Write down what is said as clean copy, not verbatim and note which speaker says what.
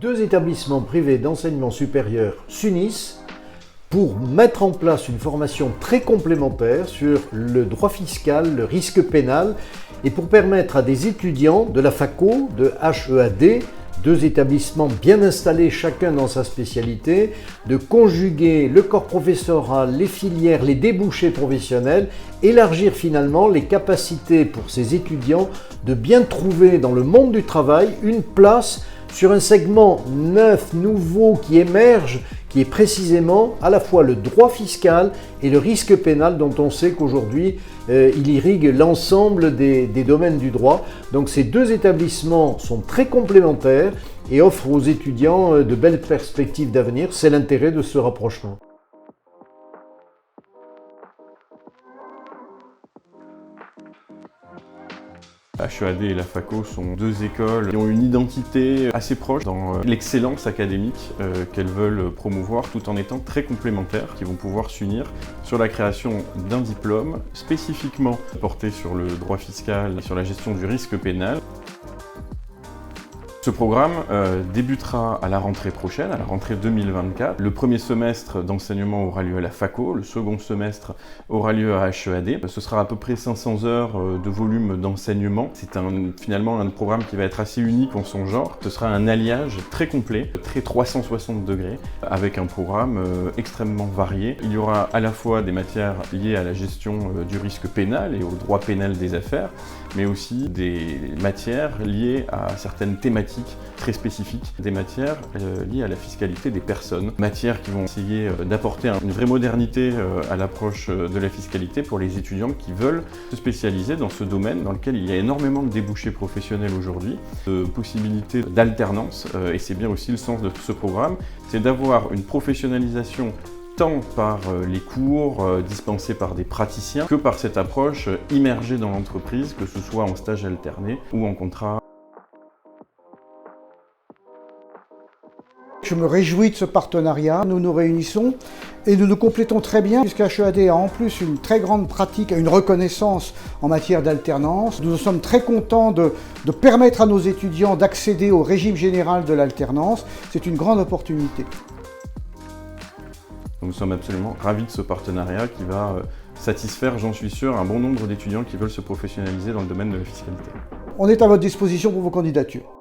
Speaker 1: Deux établissements privés d'enseignement supérieur s'unissent pour mettre en place une formation très complémentaire sur le droit fiscal, le risque pénal et pour permettre à des étudiants de la FACO, de HEAD, deux établissements bien installés chacun dans sa spécialité, de conjuguer le corps professoral, les filières, les débouchés professionnels, élargir finalement les capacités pour ces étudiants de bien trouver dans le monde du travail une place sur un segment neuf, nouveau qui émerge, qui est précisément à la fois le droit fiscal et le risque pénal dont on sait qu'aujourd'hui il irrigue l'ensemble des domaines du droit. Donc ces deux établissements sont très complémentaires et offrent aux étudiants de belles perspectives d'avenir. C'est l'intérêt de ce rapprochement.
Speaker 2: HEAD et la FACO sont deux écoles qui ont une identité assez proche dans l'excellence académique qu'elles veulent promouvoir tout en étant très complémentaires, qui vont pouvoir s'unir sur la création d'un diplôme spécifiquement porté sur le droit fiscal et sur la gestion du risque pénal. Ce programme débutera à la rentrée prochaine, à la rentrée 2024. Le premier semestre d'enseignement aura lieu à la FACO, le second semestre aura lieu à HEAD. Ce sera à peu près 500 heures de volume d'enseignement. C'est finalement un programme qui va être assez unique en son genre. Ce sera un alliage très complet, très 360 degrés, avec un programme extrêmement varié. Il y aura à la fois des matières liées à la gestion du risque pénal et au droit pénal des affaires, mais aussi des matières liées à certaines thématiques très spécifiques, des matières liées à la fiscalité des personnes, matières qui vont essayer d'apporter une vraie modernité à l'approche de la fiscalité pour les étudiants qui veulent se spécialiser dans ce domaine dans lequel il y a énormément de débouchés professionnels aujourd'hui, de possibilités d'alternance, et c'est bien aussi le sens de ce programme, c'est d'avoir une professionnalisation tant par les cours dispensés par des praticiens que par cette approche immergée dans l'entreprise, que ce soit en stage alterné ou en contrat.
Speaker 3: Je me réjouis de ce partenariat, nous nous réunissons et nous nous complétons très bien puisque HEAD a en plus une très grande pratique, une reconnaissance en matière d'alternance. Nous sommes très contents de permettre à nos étudiants d'accéder au régime général de l'alternance. C'est une grande opportunité.
Speaker 2: Nous sommes absolument ravis de ce partenariat qui va satisfaire, j'en suis sûr, un bon nombre d'étudiants qui veulent se professionnaliser dans le domaine de la fiscalité.
Speaker 3: On est à votre disposition pour vos candidatures.